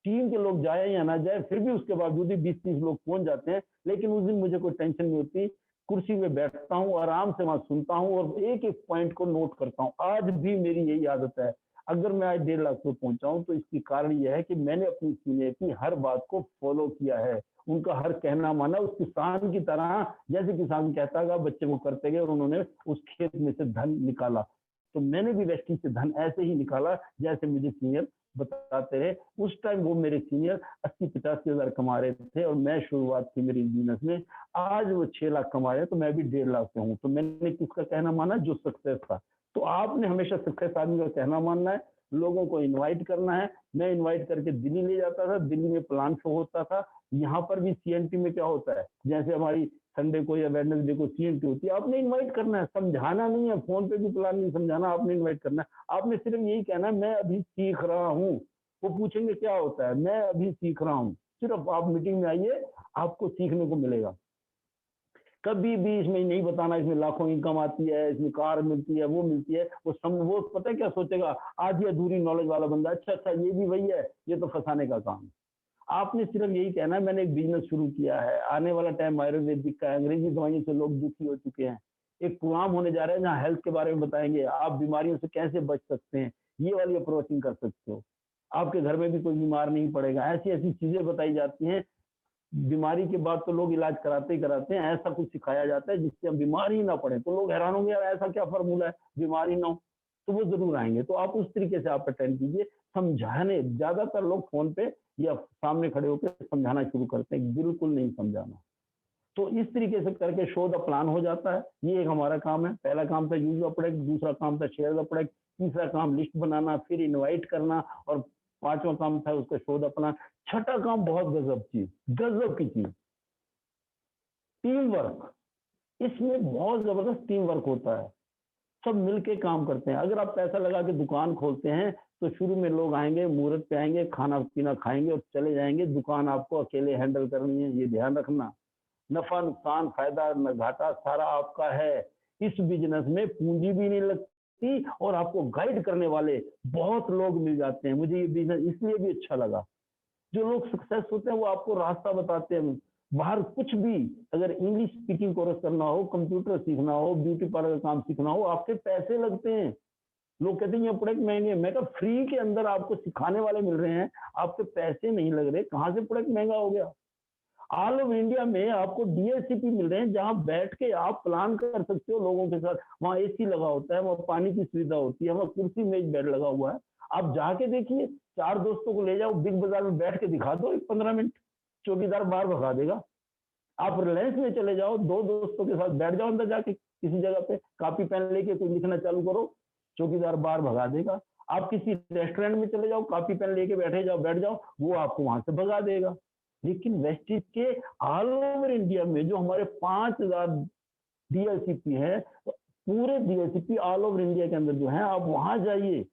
टीम के लोग जाए या ना जाए, फिर भी उसके बावजूद ही 20-30 लोग पहुँच जाते हैं, लेकिन उस दिन मुझे कोई टेंशन नहीं होती। कुर्सी में बैठता हूँ, आराम से वहाँ सुनता हूँ और एक-एक पॉइंट को नोट करता हूँ। आज भी मेरी यही आदत है। अगर मैं आज 1.5 लाख पे पहुँचा हूँ, तो इसकी कारण ये है कि मैंने अपनी सीनियर की हर बात को फ़ॉलो किया है। उनका हर कहना माना, उस किसान की तरह जैसे किसान कहता था, बच्चे वो करते गए और उन्होंने उस खेत में से धन निकाला। तो मैंने भी वेस्टिंग से धन ऐसे ही निकाला जैसे मुझे सीनियर बताते रहे। उस टाइम वो मेरे सीनियर 80-85 हज़ार कमा रहे थे और मैं शुरुआत थी मेरी बिज़नेस में। आज वो 6 लाख कमा रहे हैं, तो मैं भी 1.5 लाख पे हूँ। तो मैंने किसका कहना माना? जो सक्सेस था। तो आपने हमेशा सक्सेस आदमी का कहना मानना है, लोगों को इनवाइट करना है। मैं इनवाइट करके दिल्ली ले जाता था, दिल्ली में प्लान शो होता था। यहाँ पर भी सीएनटी में क्या होता है, जैसे हमारी संडे को या वेडनेसडे को सीएनटी होती है, आपने इनवाइट करना है, समझाना नहीं है, फ़ोन पे भी प्लान नहीं समझाना, आपने इनवाइट करना है। आपने सिर्फ यही कहना है मैं अभी सीख रहा हूँ। वो पूछेंगे क्या होता है? मैं अभी सीख रहा हूँ। सिर्फ आप मीटिंग में आइए, आपको सीखने को मिलेगा। कभी भी इसमें नहीं बताना इसमें लाखों इनकम आती है, इसमें कार मिलती है, वो मिलती है। वो पता है क्या सोचेगा? आधी अधूरी नॉलेज वाला बंदा, अच्छा ये भी वही है, ये तो फँसाने का काम है। आपने सिर्फ यही कहना है मैंने एक बिज़नेस शुरू किया है, आने वाला टाइम आयुर्वेदिक का है, अंग्रेजी दवाइयों से लोग दुखी हो चुके हैं। एक प्रोग्राम होने जा रहा है जहाँ हेल्थ के बारे में बताएँगे, आप बीमारियों से कैसे बच सकते हैं, ये वाली अप्रोचिंग कर सकते हो। आपके घर में भी कोई बीमार नहीं पड़ेगा। ऐसी ऐसी चीजें बताई जाती हैं। बीमारी के बाद तो लोग इलाज कराते ही कराते हैं, ऐसा कुछ सिखाया जाता है जिससे हम बीमार ही ना पड़े। तो लोग हैरान होंगे, यार ऐसा क्या फॉर्मूला है बीमारी ना हो, तो वो जरूर आएंगे। तो आप उस तरीके से आप अटेंड कीजिए। समझाने, ज्यादातर लोग फोन पे या सामने खड़े होकर समझाना शुरू करते हैं, बिल्कुल नहीं समझाना। तो इस तरीके से करके शो द प्लान हो जाता है। ये एक हमारा काम है। पहला काम था यूज द प्रोडक्ट, दूसरा काम था शेयर द प्रोडक्ट, तीसरा काम लिस्ट बनाना, फिर इनवाइट करना, और पांचवा काम था उसका शो द प्लान। छठा काम बहुत गजब चीज, गजब की चीज, टीम वर्क। इसमें बहुत जबरदस्त टीम वर्क होता है। सब मिलके काम करते हैं। अगर आप पैसा लगा के दुकान खोलते हैं तो शुरू में लोग आएंगे, मुहूर्त पे आएंगे, खाना पीना खाएंगे और चले जाएंगे। दुकान आपको अकेले हैंडल करनी है, ये ध्यान रखना। नफा नुकसान फायदा न घाटा सारा आपका है। इस बिजनेस में पूंजी भी नहीं लगती और आपको गाइड करने वाले बहुत लोग मिल जाते हैं। मुझे ये बिजनेस इसलिए भी अच्छा लगा। जो लोग सक्सेस होते हैं वो आपको रास्ता बताते हैं। बाहर कुछ भी, अगर इंग्लिश स्पीकिंग कोर्स करना हो, कंप्यूटर सीखना हो, ब्यूटी पार्लर का काम सीखना हो, आपके पैसे लगते हैं। लोग कहते हैं ये प्रोडक्ट महंगे, मैं कहा फ्री के अंदर आपको सिखाने वाले मिल रहे हैं, आपके पैसे नहीं लग रहे, कहाँ से प्रोडक्ट महंगा हो गया। ऑल ओवर इंडिया में आपको डीएससीपी मिल रहे हैं, जहां बैठ के आप प्लान कर सकते हो लोगों के साथ। वहां एसी लगा होता है, वहां पानी की सुविधा होती है, वहां कुर्सी मेज बेड लगा हुआ है। आप जाके देखिए, 4 दोस्तों को ले जाओ बिग बाजार में, बैठ के दिखा दो 15 मिनट, चौकीदार बाहर भगा देगा। आप रिलायंस में चले जाओ, 2 दोस्तों के साथ बैठ जाओ अंदर जाके किसी जगह पे, कॉपी पेन लेके कोई लिखना चालू करो, चौकीदार बाहर भगा देगा। आप किसी रेस्टोरेंट में चले जाओ, कॉपी पेन लेके बैठे जाओ, बैठ जाओ, वो आपको वहां से भगा देगा। लेकिन वेस्टिज के ऑल ओवर इंडिया में जो हमारे 5000 डीएलसीपी है, पूरे डीएलसीपी ऑल ओवर इंडिया के अंदर जो है, आप वहां जाइए।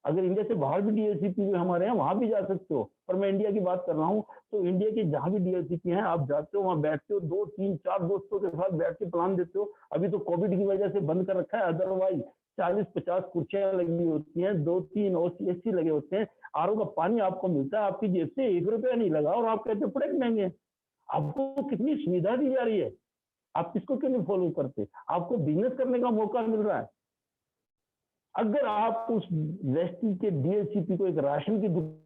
अगर इंडिया से बाहर भी डीएलसीपी जो हमारे हैं वहां भी जा सकते हो, पर मैं इंडिया की बात कर रहा हूँ। तो इंडिया के जहां भी डीएलसीपी हैं, आप जाते हो, वहां बैठते हो, 2 3 4 दोस्तों के साथ बैठ के प्लान देते हो। अभी तो कोविड की वजह से बंद कर रखा है, अदरवाइज 40-50 कुर्सियां लगी होती हैं, 2-3 एसी लगे होते हैं, आरओ का पानी आपको मिलता है, आपकी जेब से 1 रुपया नहीं लगा, और आप कहते हो प्रोडक्ट महंगे हैं। आपको कितनी सुविधा दी जा रही है, आप किसको क्यों नहीं फॉलो करते। आपको बिजनेस करने का मौका मिल रहा है। अगर आप उस वेस्टिज के डीएलसीपी को एक राशन की दुकान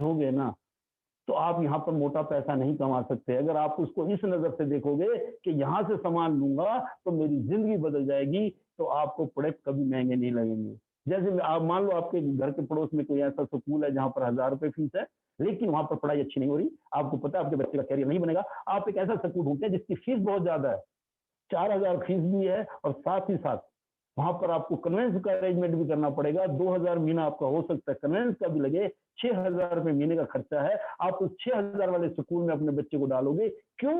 होगे ना, तो आप यहाँ पर मोटा पैसा नहीं कमा सकते। अगर आप उसको इस नजर से देखोगे कि यहाँ से सामान लूंगा तो मेरी जिंदगी बदल जाएगी, तो आपको प्रोडक्ट कभी महंगे नहीं लगेंगे। जैसे आप मान लो आपके घर के पड़ोस में कोई ऐसा स्कूल है जहाँ पर 1000 रुपए फीस है, लेकिन वहां पर पढ़ाई अच्छी नहीं हो रही, आपको पता है आपके बच्चे का कैरियर नहीं बनेगा। आप एक ऐसा स्कूल ढूंढते हैं जिसकी फीस बहुत ज्यादा है, 4000 फीस भी है, और साथ ही साथ वहां पर आपको कन्वेंस का अरेंजमेंट भी करना पड़ेगा। 2000 महीना आपका हो सकता है कन्वेंस का भी लगे, 6000 रुपए महीने का खर्चा है। आप उस 6000 वाले स्कूल में अपने बच्चे को डालोगे, क्यों?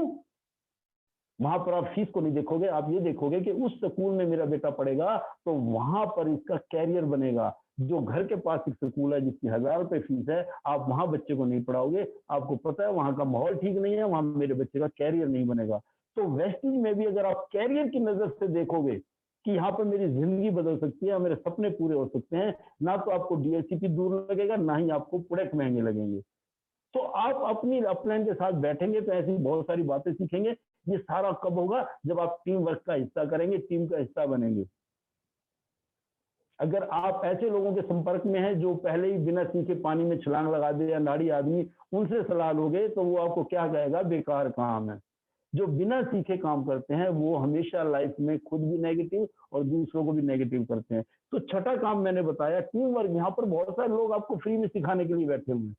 वहां पर आप फीस को नहीं देखोगे, आप ये देखोगे कि उस स्कूल में मेरा बेटा पढ़ेगा तो वहां पर इसका कैरियर बनेगा। जो घर के पास एक स्कूल है जिसकी 1000 रुपए फीस है, आप वहां बच्चे को नहीं पढ़ाओगे, आपको पता है वहां का माहौल ठीक नहीं है, वहां मेरे बच्चे का कैरियर नहीं बनेगा। तो वेस्टिज में भी अगर आप कैरियर की नजर से देखोगे कि यहाँ पर मेरी जिंदगी बदल सकती है, मेरे सपने पूरे हो सकते हैं, ना तो आपको डीएलसीपी दूर लगेगा, ना ही आपको प्रोडक्ट महंगे लगेंगे। तो आप अपनी अपलाइन के साथ बैठेंगे तो ऐसी बहुत सारी बातें सीखेंगे। ये सारा कब होगा? जब आप टीम वर्क का हिस्सा करेंगे, टीम का हिस्सा बनेंगे। अगर आप ऐसे लोगों के संपर्क में हैं जो पहले ही बिना सीखे पानी में छलांग लगा दे, या नाड़ी आदमी, उनसे सलाह लोगे तो वो आपको क्या कहेगा, बेकार काम है। जो बिना सीखे काम करते हैं वो हमेशा लाइफ में खुद भी नेगेटिव और दूसरों को भी नेगेटिव करते हैं। तो छठा काम मैंने बताया, टीम वर्क। यहाँ पर बहुत सारे लोग आपको फ्री में सिखाने के लिए बैठे हुए हैं।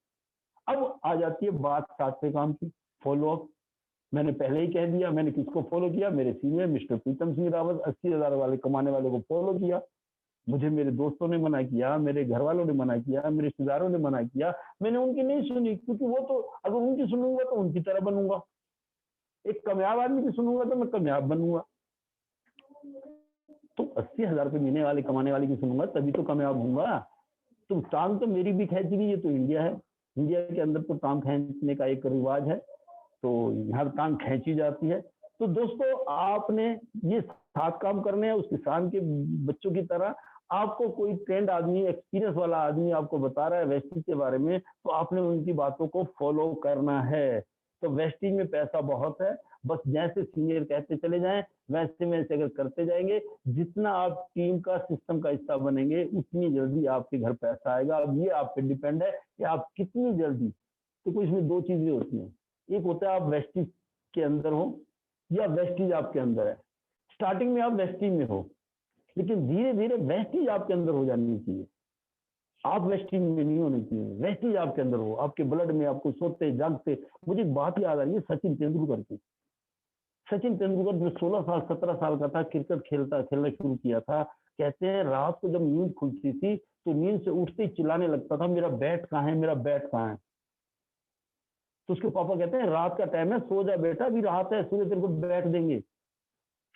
अब आ जाती है बात सातवें काम की, फॉलो अप। मैंने पहले ही कह दिया, मैंने किसको फॉलो किया, मेरे सीनियर मिस्टर प्रीतम सिंह रावत, 80,000 वाले कमाने वाले को फॉलो किया। मुझे मेरे दोस्तों ने मना किया, मेरे घर वालों ने मना किया, मेरे रिश्तेदारों ने मना किया, मैंने उनकी नहीं सुनी, क्योंकि वो तो अगर उनकी सुनूंगा तो उनकी तरह बनूंगा। एक कामयाब आदमी की सुनूंगा तो मैं कामयाब बनूंगा। तो 80,000 रुपये महीने वाले कमाने वाले की सुनूंगा तभी तो कामयाब होऊंगा। तो टांग तो मेरी भी खींची गई, ये तो इंडिया है। इंडिया के अंदर तो टांग खींचने का एक रिवाज है, तो यहाँ टांग खींची जाती है। तो दोस्तों, आपने ये 7 काम करने हैं उस किसान के बच्चों की तरह। आपको कोई ट्रेंड आदमी, एक्सपीरियंस वाला आदमी आपको बता रहा है वेस्टिज के बारे में, तो आपने उनकी बातों को फॉलो करना है। तो वेस्टेज में पैसा बहुत है, बस जैसे सीनियर कहते चले जाएं वैसे वैसे अगर करते जाएंगे, जितना आप टीम का सिस्टम का हिस्सा बनेंगे उतनी जल्दी आपके घर पैसा आएगा। अब ये आप पे डिपेंड है कि आप कितनी जल्दी, तो इसमें दो चीजें होती हैं, एक होता है आप वेस्टेज के अंदर हो या वेस्टेज आपके अंदर है। स्टार्टिंग में आप वेस्टेज में हो, लेकिन धीरे धीरे वेस्टेज आपके अंदर हो जानी चाहिए। आप वेस्टेज में नहीं होने चाहिए, वेस्टेज आपके अंदर हो, आपके ब्लड में, आपको सोते जागते। मुझे एक बात याद आ रही है सचिन तेंदुलकर की। सचिन तेंदुलकर जो 16 साल 17 साल का था, क्रिकेट खेलना शुरू किया था। कहते हैं रात को जब नींद खुलती थी तो नींद से उठते ही चिल्लाने लगता था, मेरा बैट कहाँ है, मेरा बैट कहाँ है। तो उसके पापा कहते हैं रात का टाइम है, सो जा बेटा, अभी रात है, सूर्य तेरे को बैट देंगे।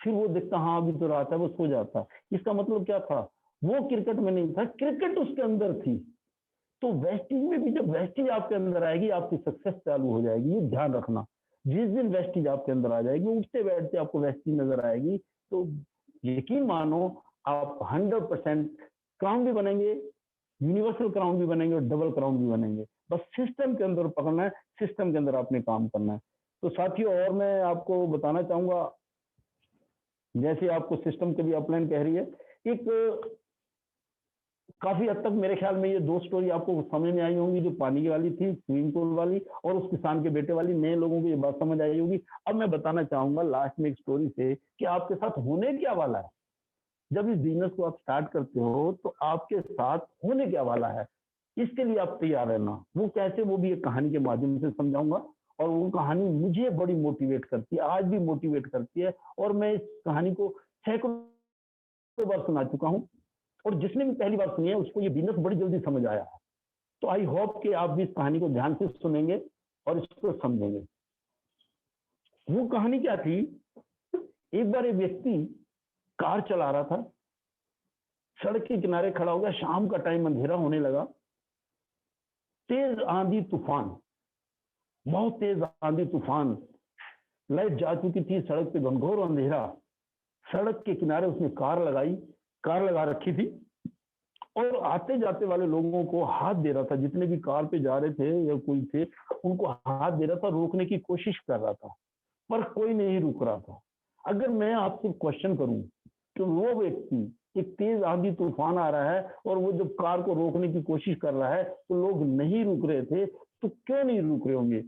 फिर वो देखता हाँ अभी तो रात है, वो सो जाता। इसका मतलब क्या था, वो क्रिकेट में नहीं था, क्रिकेट उसके अंदर थी। तो वेस्टेज में भी जब वेस्टेज आपके अंदर आएगी आपकी सक्सेस चालू हो जाएगी। ये ध्यान रखना, जिस दिन वेस्टेज आपके अंदर आ जाएगी, उठते बैठते आपको वेस्टेज नजर आएगी, तो यकीन मानो आप 100% क्राउन भी बनेंगे, यूनिवर्सल क्राउन भी बनेंगे और डबल क्राउन भी बनेंगे। बस सिस्टम के अंदर पकड़ना है, सिस्टम के अंदर आपने काम करना है। तो साथियों, और मैं आपको बताना चाहूंगा, जैसे आपको सिस्टम के भी अपलाइन कह रही है, एक काफी हद तक मेरे ख्याल में ये दो स्टोरी आपको समझ में आई होंगी, जो पानी वाली थी, स्विमिंग पूल वाली, और उस किसान के बेटे वाली। नए लोगों को ये बात समझ आई होगी। अब मैं बताना चाहूंगा लास्ट में एक स्टोरी से कि आपके साथ होने क्या वाला है। जब इस बिजनेस को आप स्टार्ट करते हो तो आपके साथ होने क्या वाला है, इसके लिए आप तैयार रहना। वो कैसे, वो भी एक कहानी के माध्यम से समझाऊंगा। और वो कहानी मुझे बड़ी मोटिवेट करती है, आज भी मोटिवेट करती है, और मैं इस कहानी को सैकड़ों बार सुना चुका हूँ। और जिसने भी पहली बार सुनी है उसको ये बिजनेस बड़ी जल्दी समझ आया है। तो आई होप कि आप भी इस कहानी को ध्यान से सुनेंगे और इसको समझेंगे। वो कहानी क्या थी, एक बार एक व्यक्ति कार चला रहा था, सड़क के किनारे खड़ा हो गया, शाम का टाइम, अंधेरा होने लगा, तेज आंधी तूफान, बहुत तेज आंधी तूफान, लाइट जा चुकी थी, सड़क पे घनघोर अंधेरा। सड़क के किनारे उसने कार लगा रखी थी, और आते जाते वाले लोगों को हाथ दे रहा था, जितने भी कार पे जा रहे थे या कोई थे उनको हाथ दे रहा था, रोकने की कोशिश कर रहा था, पर कोई नहीं रुक रहा था। अगर मैं आपसे क्वेश्चन करूं कि वो व्यक्ति, एक तेज आंधी तूफान आ रहा है और वो जब कार को रोकने की कोशिश कर रहा है तो लोग नहीं रुक रहे थे, तो क्यों नहीं रुक रहे होंगे?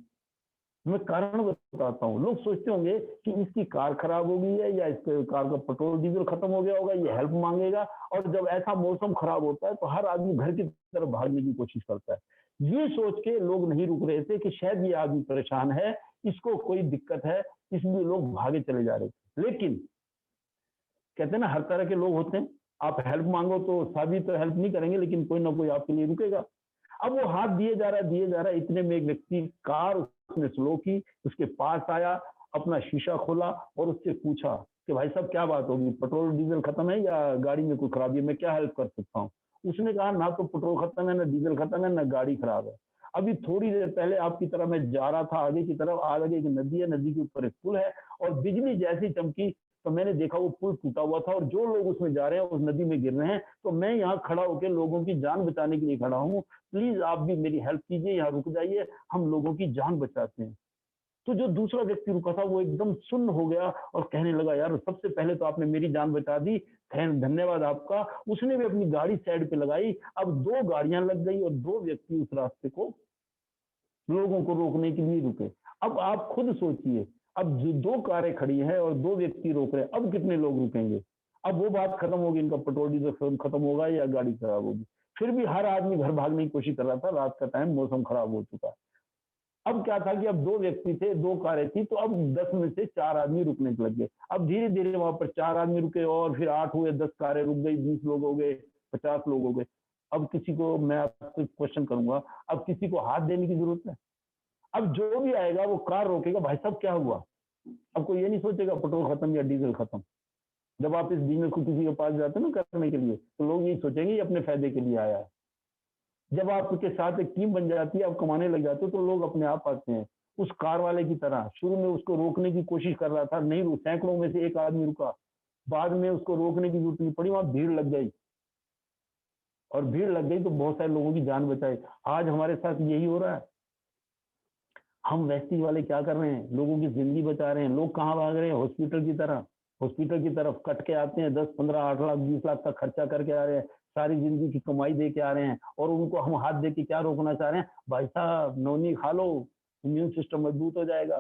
मैं कारण बताता हूँ। लोग सोचते होंगे कि इसकी कार खराब हो गई है, या इसके कार का पेट्रोल डीजल खत्म हो गया होगा, ये हेल्प मांगेगा। और जब ऐसा मौसम खराब होता है तो हर आदमी घर की तरफ भागने की कोशिश करता है। ये सोच के लोग नहीं रुक रहे थे कि शायद ये आदमी परेशान है, इसको कोई दिक्कत है, इसलिए लोग भागे चले जा रहे थे। लेकिन कहते हैं ना, हर तरह के लोग होते हैं। आप हेल्प मांगो तो सभी तो हेल्प नहीं करेंगे, लेकिन कोई ना कोई आपके लिए रुकेगा। अब वो हाथ दिए जा रहा है, इतने में एक व्यक्ति, कार उसने स्लो की, उसके पास आया, अपना शीशा खोला और उससे पूछा कि भाई साहब क्या बात होगी, पेट्रोल डीजल खत्म है या गाड़ी में कोई खराबी है, मैं क्या हेल्प कर सकता हूँ? उसने कहा ना तो पेट्रोल खत्म है, ना डीजल खत्म है, ना गाड़ी खराब है। अभी थोड़ी देर पहले आपकी तरफ मैं जा रहा था, आगे की तरफ, आगे एक नदी है, नदी के ऊपर एक पुल है, और बिजली जैसी चमकी तो मैंने देखा वो पुल टूटा हुआ था और जो लोग उसमें जा रहे हैं उस नदी में गिर रहे हैं। तो मैं यहाँ खड़ा होकर लोगों की जान बचाने के लिए खड़ा हूँ, प्लीज आप भी मेरी हेल्प कीजिए, यहाँ रुक जाइए, हम लोगों की जान बचाते हैं। तो जो दूसरा व्यक्ति रुका था वो एकदम सुन्न हो गया और कहने लगा, यार सबसे पहले तो आपने मेरी जान बचा दी, धन्यवाद आपका। उसने भी अपनी गाड़ी साइड पे लगाई। अब दो गाड़ियां लग गई और दो व्यक्ति उस रास्ते को, लोगों को रोकने के लिए रुके। अब आप खुद सोचिए, अब जो दो कारें खड़ी हैं और दो व्यक्ति रोक रहे हैं, अब कितने लोग रुकेंगे? अब वो बात खत्म होगी, इनका पेट्रोल डीजल खत्म होगा या गाड़ी खराब होगी। फिर भी हर आदमी घर भागने की कोशिश कर रहा था, रात का टाइम, मौसम खराब हो चुका है। अब क्या था कि अब दो व्यक्ति थे, दो कारें थी, तो अब 10 में से 4 आदमी रुकने लग गए। अब धीरे धीरे वहां पर 4 आदमी रुके और फिर 8 हुए, 10 कारें रुक गई, 20 लोग हो गए, 50 लोग हो गए। अब किसी को मैं आपसे क्वेश्चन करूंगा, अब किसी को हाथ देने की जरूरत है? अब जो भी आएगा वो कार रोकेगा, भाई साहब क्या हुआ? अब कोई ये नहीं सोचेगा पेट्रोल खत्म या डीजल खत्म। जब आप इस बिजनेस को किसी के पास जाते हैं ना करने के लिए, तो लोग यही सोचेंगे ये अपने फायदे के लिए आया है। जब आपके साथ एक टीम बन जाती है, आप कमाने लग जाते हो, तो लोग अपने आप आते हैं। उस कार वाले की तरह शुरू में उसको रोकने की कोशिश कर रहा था, नहीं रुक, सैकड़ों में से एक आदमी रुका, बाद में उसको रोकने की जरूरत नहीं पड़ी, वहां भीड़ लग गई, और भीड़ लग गई तो बहुत सारे लोगों की जान बचाई। आज हमारे साथ यही हो रहा है। हम वैसी वाले क्या कर रहे हैं, लोगों की जिंदगी बचा रहे हैं। लोग कहाँ भाग रहे हैं, हॉस्पिटल की तरफ, हॉस्पिटल की तरफ कट के आते हैं, 10-15, 8 लाख 20 लाख का खर्चा करके आ रहे हैं, सारी जिंदगी की कमाई दे के आ रहे हैं, और उनको हम हाथ दे के क्या रोकना चाह रहे हैं, भाई साहब नौनी खा लो, इम्यून सिस्टम मजबूत हो जाएगा,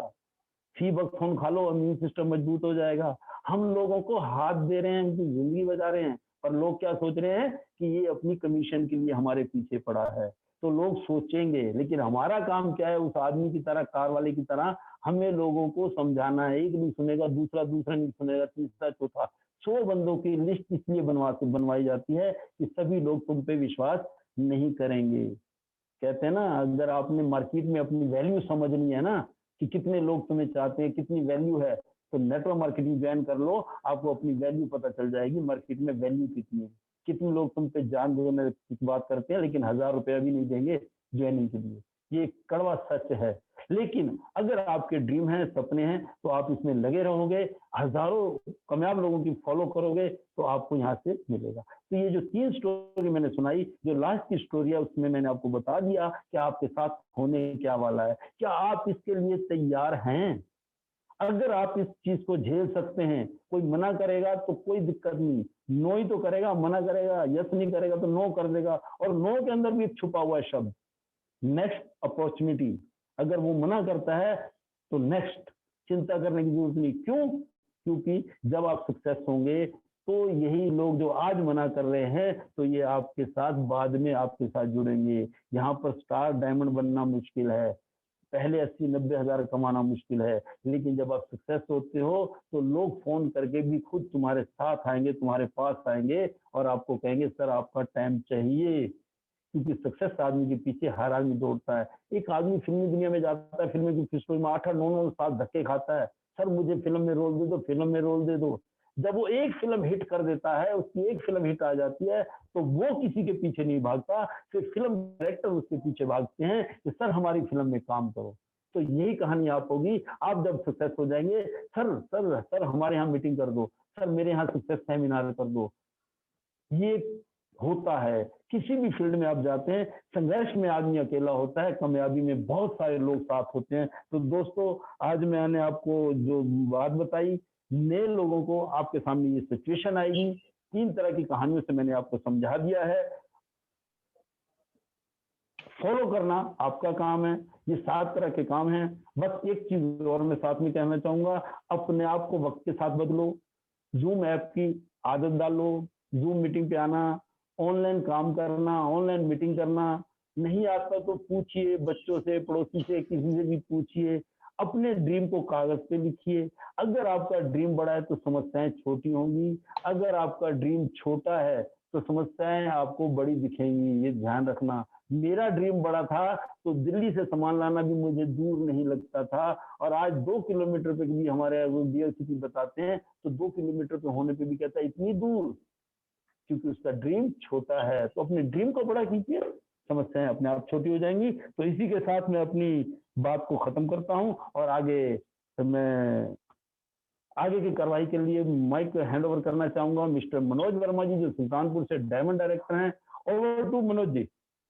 सी बकथोन खा लो, इम्यून सिस्टम मजबूत हो जाएगा। हम लोगों को हाथ दे रहे हैं, उनकी जिंदगी बचा रहे हैं, पर लोग क्या सोच रहे हैं कि ये अपनी कमीशन के लिए हमारे पीछे पड़ा है। तो लोग सोचेंगे, लेकिन हमारा काम क्या है, उस आदमी की तरह, कार वाले की तरह हमें लोगों को समझाना है। एक नहीं सुनेगा, दूसरा नहीं सुनेगा, तीसरा चौथा, 100 बंदों की लिस्ट इसलिए बनवाई जाती है कि सभी लोग तुम पे विश्वास नहीं करेंगे। कहते हैं ना, अगर आपने मार्केट में अपनी वैल्यू समझनी है ना, कि कितने लोग तुम्हें चाहते हैं, कितनी वैल्यू है, तो नेटवर्क मार्केटिंग ज्वाइन कर लो, आपको अपनी वैल्यू पता चल जाएगी, मार्केट में वैल्यू कितनी है। कितने लोग तुम पे जान देने की बात करते हैं, लेकिन 1000 रुपया भी नहीं देंगे ज्वाइनिंग के लिए। ये एक कड़वा सच है। लेकिन अगर आपके ड्रीम है, सपने हैं, तो आप इसमें लगे रहोगे, हजारों कामयाब लोगों की फॉलो करोगे, तो आपको यहाँ से मिलेगा। तो ये जो 3 स्टोरी मैंने सुनाई, जो लास्ट की स्टोरी है, उसमें मैंने आपको बता दिया कि आपके साथ होने क्या वाला है। क्या आप इसके लिए तैयार हैं? अगर आप इस चीज को झेल सकते हैं, कोई मना करेगा तो कोई दिक्कत नहीं, नो ही तो करेगा, मना करेगा, यस नहीं करेगा तो नो कर देगा। और नो के अंदर भी छुपा हुआ है शब्द नेक्स्ट अपॉर्चुनिटी। अगर वो मना करता है तो नेक्स्ट, चिंता करने की जरूरत नहीं। क्यों? क्योंकि जब आप सक्सेस होंगे, तो यही लोग जो आज मना कर रहे हैं, तो ये आपके साथ बाद में आपके साथ जुड़ेंगे। यहाँ पर स्टार डायमंड बनना मुश्किल है, पहले 80-90 हजार कमाना मुश्किल है, लेकिन जब आप सक्सेस होते हो, तो लोग फोन करके भी खुद तुम्हारे साथ आएंगे, तुम्हारे पास आएंगे, और आपको कहेंगे सर आपका टाइम चाहिए। क्योंकि सक्सेस आदमी के पीछे हर आदमी दौड़ता है। एक आदमी फिल्मी दुनिया में जाता है, फिल्म की स्टोरी में 8-9 साल धक्के खाता है, सर मुझे फिल्म में रोल दे दो, फिल्म में रोल दे दो। जब वो एक फिल्म हिट कर देता है, उसकी एक फिल्म हिट आ जाती है, तो वो किसी के पीछे नहीं भागता, फिर फिल्म डायरेक्टर उसके पीछे भागते हैं कि सर हमारी फिल्म में काम करो। तो यही कहानी आप होगी, आप जब सक्सेस हो जाएंगे, सर सर सर हमारे यहाँ मीटिंग कर दो, सर मेरे यहाँ सक्सेस सेमिनार कर दो। ये होता है किसी भी फील्ड में आप जाते हैं, संघर्ष में आदमी अकेला होता है, कामयाबी में बहुत सारे लोग साथ होते हैं। तो दोस्तों, आज मैंने आपको जो बात बताई, नए लोगों को आपके सामने ये सिचुएशन आएगी, 3 तरह की कहानियों से मैंने आपको समझा दिया है। फॉलो करना आपका काम है, ये 7 तरह के काम हैं। बस एक चीज और मैं साथ में कहना चाहूंगा, अपने आप को वक्त के साथ बदलो, जूम ऐप की आदत डालो, जूम मीटिंग पे आना, ऑनलाइन काम करना, ऑनलाइन मीटिंग करना। नहीं आता तो पूछिए, बच्चों से, पड़ोसी से, किसी से भी पूछिए। अपने ड्रीम को कागज पे लिखिए। अगर आपका ड्रीम बड़ा है तो समस्याएं छोटी होंगी, अगर आपका ड्रीम छोटा है तो समस्याएं आपको बड़ी दिखेंगी, ये ध्यान रखना। मेरा ड्रीम बड़ा था, तो दिल्ली से सामान लाना भी मुझे दूर नहीं लगता था, और आज 2 किलोमीटर पे भी हमारे डीएलसीपी बताते हैं, तो 2 किलोमीटर पे होने पे भी कहता है इतनी दूर, क्योंकि उसका ड्रीम छोटा है। तो अपने ड्रीम को बड़ा कीजिए, समस्याएं अपने आप छोटी हो जाएंगी। तो इसी के साथ मैं अपनी बात को खत्म करता हूं, और मैं आगे की कार्रवाई के लिए माइक हैंड ओवर करना चाहूंगा मिस्टर मनोज वर्मा जी, जो सुल्तानपुर से डायमंड डायरेक्टर हैं। Over to Manoj ji.